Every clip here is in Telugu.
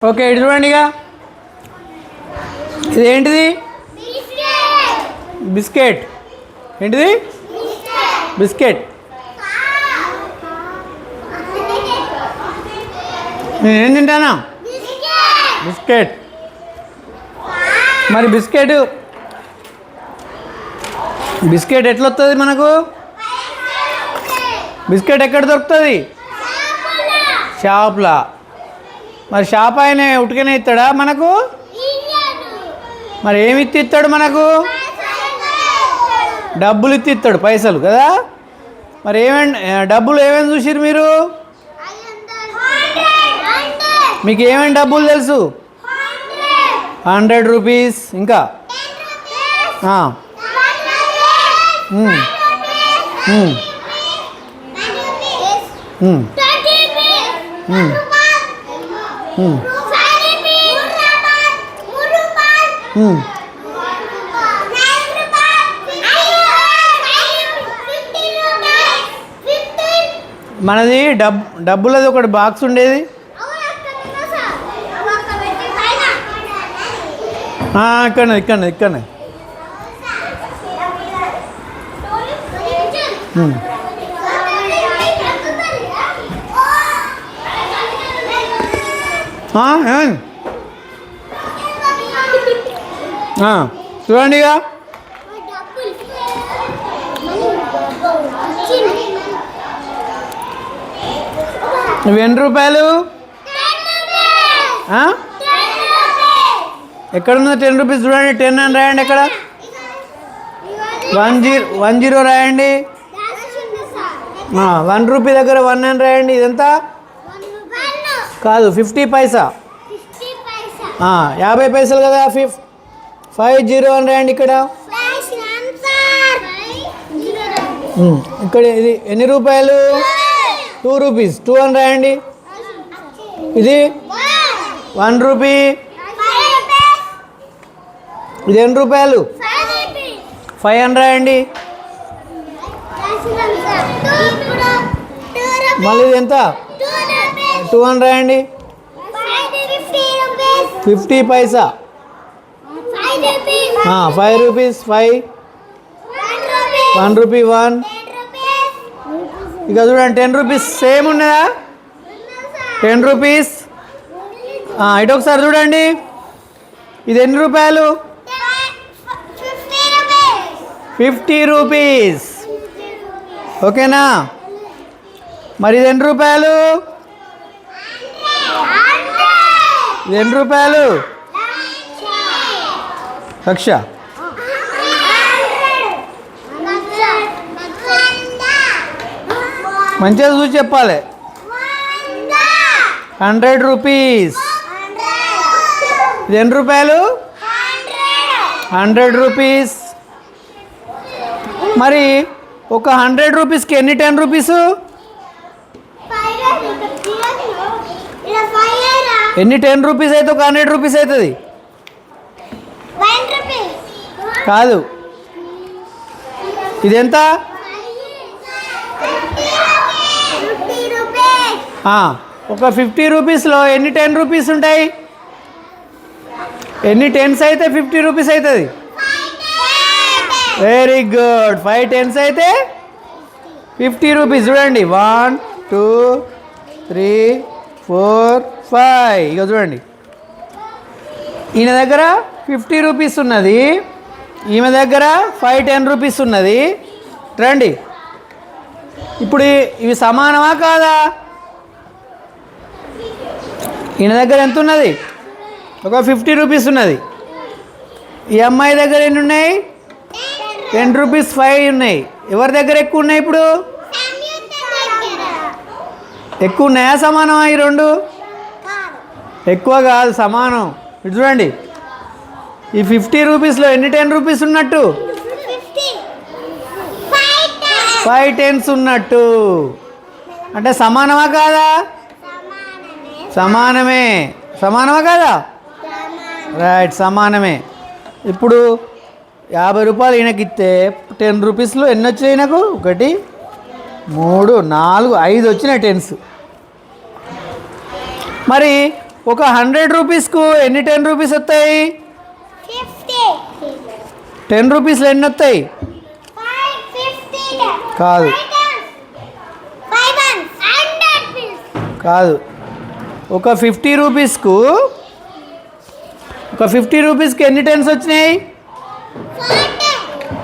ఓకే ఇటు చూడండి ఇక ఇదేంటిది బిస్కెట్ ఏంటిది బిస్కెట్ నేనేం తింటానా బిస్కెట్ మరి బిస్కెట్ ఎట్లా వస్తుంది మనకు బిస్కెట్ ఎక్కడ దొరుకుతుంది షాప్లా మరి షాప్ ఆయన ఉట్టుకనే ఇస్తాడా మనకు మరి ఏమి ఇస్తాడు మనకు డబ్బులు ఇస్తాడు పైసలు కదా మరి డబ్బులు ఏమేమి చూసిరు మీరు మీకు ఏమేమి డబ్బులు తెలుసు 100 రూపీస్ ఇంకా 5 మనది డబ్బులది ఒకటి బాక్స్ ఉండేది ఇక్కడనే చూడండి ఇక నువ్వు ఎన్ని రూపాయలు ఎక్కడుందో 10 రూపీస్ చూడండి 10 అని రాయండి ఎక్కడ 10 రాయండి 1 రూపీ దగ్గర 1 అని రాయండి ఇదంతా కాదు 50 పైసా 50 పైసలు కదా 50 అని రాయండి ఇక్కడ ఇక్కడ ఇది ఎన్ని రూపాయలు 2 రూపీస్ 2 అని రాయండి ఇది 1 రూపీ ఇది ఎన్ని రూపాయలు 5 అని రాయండి మళ్ళీ ఇది ఎంత 2 అని రాయండి 50 పైసా 5 రూపీస్ 5 1 రూపీ 1 ఇక చూడండి 10 రూపీస్ సేమ్ ఉన్నదా 10 రూపీస్ ఇటు ఒకసారి చూడండి ఇది ఎన్ని రూపాయలు 50 రూపీస్ ఓకేనా మరి ఇది ఎన్ని రూపాయలు ఇది ఎన్ని రూపాయలు 1,00,000 మంచిగా చూసి చెప్పాలి 100 రూపీస్ ఇది ఎన్ని రూపాయలు 100 రూపీస్ మరి ఒక 100 రూపీస్కి ఎన్ని 10 రూపీస్ ఎన్ని 10 రూపీస్ అయితే ఒక 100 రూపీస్ అవుతుంది కాదు ఇది ఎంత ఒక 50 రూపీస్లో ఎన్ని 10 రూపీస్ ఉంటాయి ఎన్ని 10s అయితే 50 రూపీస్ అవుతుంది వెరీ గుడ్ 5 10s అయితే 50 రూపీస్ చూడండి 1 2 3 4 5 ఇక చూడండి ఈయన దగ్గర 50 రూపీస్ ఉన్నది ఈమె దగ్గర 5 10 రూపీస్ ఉన్నది రండి ఇప్పుడు ఇవి సమానమా కాదా ఈయన దగ్గర ఎంత ఉన్నది ఒక 50 రూపీస్ ఉన్నది ఈ అమ్మాయి దగ్గర ఎన్ని ఉన్నాయి 10 రూపీస్ 5 ఉన్నాయి ఎవరి దగ్గర ఎక్కువ ఉన్నాయి ఇప్పుడు ఎక్కువ ఉన్నాయా సమానమా ఈ రెండు ఎక్కువ కాదు సమానం ఇటు చూడండి ఈ 50 రూపీస్లో ఎన్ని 10 రూపీస్ ఉన్నట్టు 5 10s ఉన్నట్టు అంటే సమానమా కాదా సమానమా కాదా రైట్ సమానమే ఇప్పుడు 50 రూపాయలు ఈయనకి ఇస్తే 10 రూపీస్లో ఎన్ని వచ్చాయి నాకు 1 3 4 5 వచ్చినాయి 10s మరి ఒక 100 రూపీస్కు ఎన్ని 10 రూపీస్ వస్తాయి? 10 రూపీస్లో ఎన్ని వస్తాయి? కాదు కాదు, ఒక 50 రూపీస్కు ఎన్ని టెన్స్ వచ్చినాయి?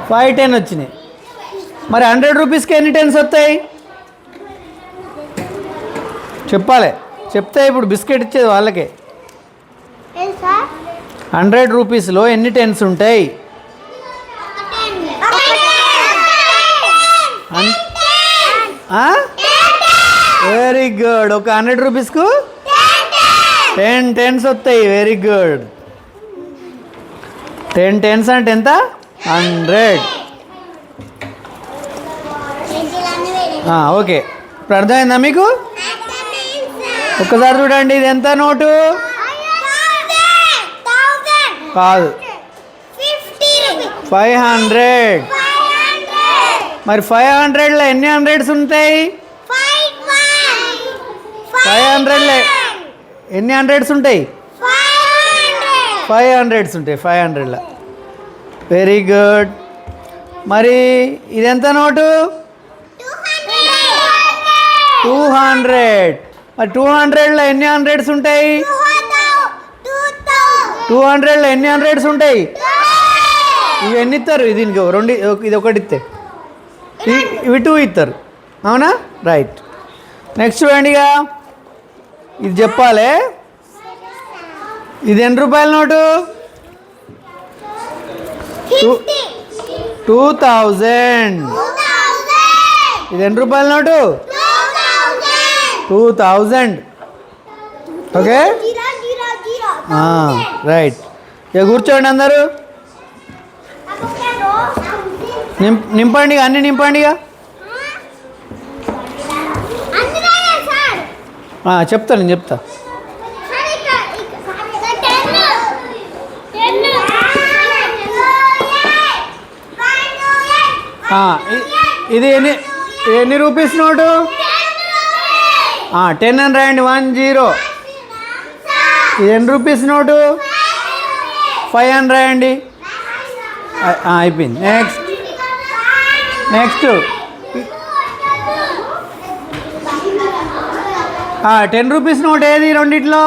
5 10 వచ్చినాయి. మరి 100 రూపీస్కి ఎన్ని టెన్స్ వస్తాయి? చెప్పాలి, చెప్తే ఇప్పుడు బిస్కెట్ ఇచ్చేది వాళ్ళకే. 100 రూపీస్లో ఎన్ని టెన్స్ ఉంటాయి? Very good. ఒక 100 రూపీస్కు 10 టెన్స్ వస్తాయి. Very good. 10 టెన్స్ అంటే ఎంత? 100. ఓకే, ఇప్పుడు అర్థమైందా మీకు? ఒక్కసారి చూడండి, ఇది ఎంత నోటు? కాదు, 500. మరి 500లో ఎన్ని హండ్రెడ్స్ ఉంటాయి? 500లో ఎన్ని హండ్రెడ్స్ ఉంటాయి? 500 ఉంటాయి 500లో. Very good. మరి ఇదెంత నోటు? 200. మరి 200లో ఎన్ని హండ్రెడ్స్ ఉంటాయి? 200లో ఎన్ని హండ్రెడ్స్ ఉంటాయి? ఇవి ఎన్ని ఇస్తారు? ఇది ఇంకో 2, ఇది ఒకటి ఇస్తే ఇవి 2 ఇస్తారు. అవునా? రైట్. నెక్స్ట్ చూడండి, ఇక ఇది చెప్పాలి. ఇది ఎన్ని రూపాయల నోటు? 2000. ఇది ఎన్ని రూపాయల నోటు? 2000. Okay, right. ఇక కూర్చోండి అందరూ, నింపండి, అన్నీ నింపండి. ఇక చెప్తా, నేను చెప్తా. ఇది ఎన్ని రూపీస్ నోటు? 10 అని రాయండి. 10. ఇది ఎన్ని రూపీస్ నోటు? 5 అని రాయండి. అయిపోయింది. నెక్స్ట్ 10 రూపీస్ నోట్ ఏది రెండిట్లో?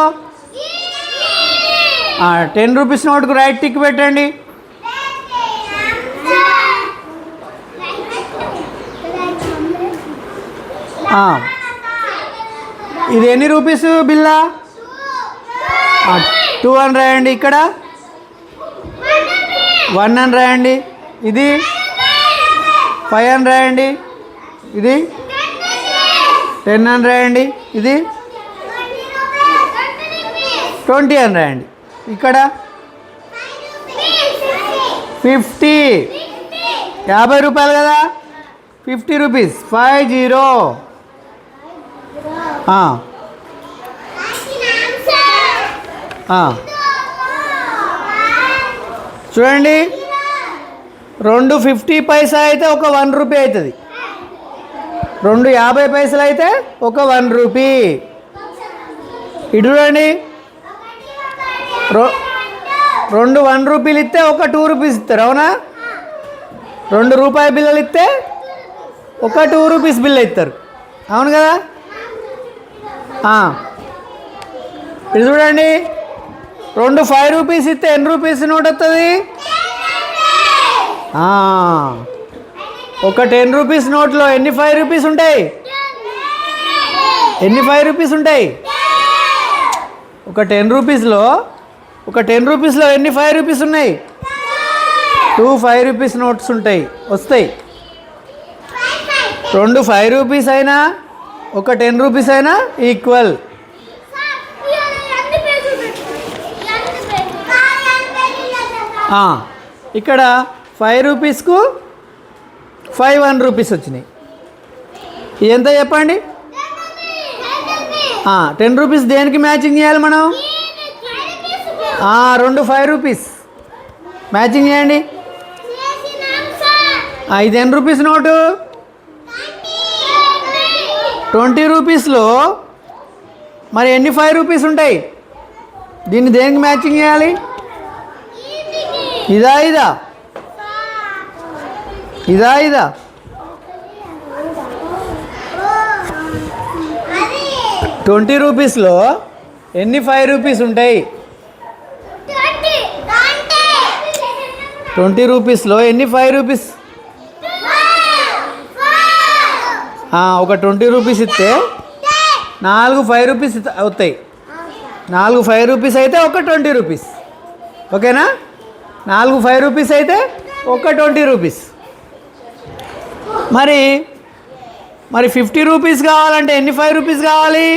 10 రూపీస్ నోట్కు రైట్ టిక్ పెట్టండి. ఇది ఎన్ని రూపీస్ బిల్లా? 2 అని రాయండి. ఇక్కడ 1 అని రాయండి. ఇది 5 అని రాయండి. ఇది 10 అని రాయండి. ఇది 20 అని రాయండి. ఇక్కడ 50. 50 రూపాయలు కదా, 50 రూపీస్. 50. చూడండి, 2 50 పైసా అయితే ఒక 1 రూపీ అవుతుంది. 2 50 పైసలు అయితే ఒక 1 రూపీ. ఇటు చూడండి, 2 1 రూపీలు ఇస్తే ఒక 2 రూపీస్ ఇస్తారు. అవునా? 2 రూపాయి బిల్లలు ఇస్తే ఒక 2 రూపీస్ బిల్ ఇస్తారు. అవును కదా? ఇది చూడండి, 2 5 రూపీస్ ఇస్తే ఎన్ని రూపీస్ నోట్ వస్తుంది? ఒక 10 రూపీస్ నోట్లో ఎన్ని 5 రూపీస్ ఉంటాయి? ఎన్ని 5 రూపీస్ ఉంటాయి? ఒక 10 రూపీస్లో ఎన్ని 5 రూపీస్ ఉన్నాయి? 2 5 రూపీస్ నోట్స్ ఉంటాయి, వస్తాయి. 2 5 రూపీస్ అయినా ఒక 10 రూపీస్ అయినా ఈక్వల్. ఇక్కడ 5 రూపీస్కు 5 1 రూపీస్ వచ్చినాయి. ఇది ఎంత చెప్పండి? 10 రూపీస్ దేనికి మ్యాచింగ్ చేయాలి మనం? 2 5 రూపీస్ మ్యాచింగ్ చేయండి. ఇది ఎన్ని రూపీస్ నోటు? 20 రూపీస్లో మరి ఎన్ని 5 రూపీస్ ఉంటాయి? దీన్ని దేనికి మ్యాచింగ్ చేయాలి? ఇదా ఇదా ఇదా ఇదా 20 రూపీస్లో ఎన్ని 5 రూపీస్ ఉంటాయి? 20 రూపీస్లో ఎన్ని 5 రూపీస్? ఒక 20 రూపీస్ ఇస్తే 4 5 రూపీస్ అవుతాయి. 4 5 రూపీస్ అయితే ఒక 20 రూపీస్. ఓకేనా? 4 5 రూపీస్ అయితే ఒక 20 రూపీస్. మరి 50 రూపీస్ కావాలంటే ఎన్ని 5 రూపీస్ కావాలి?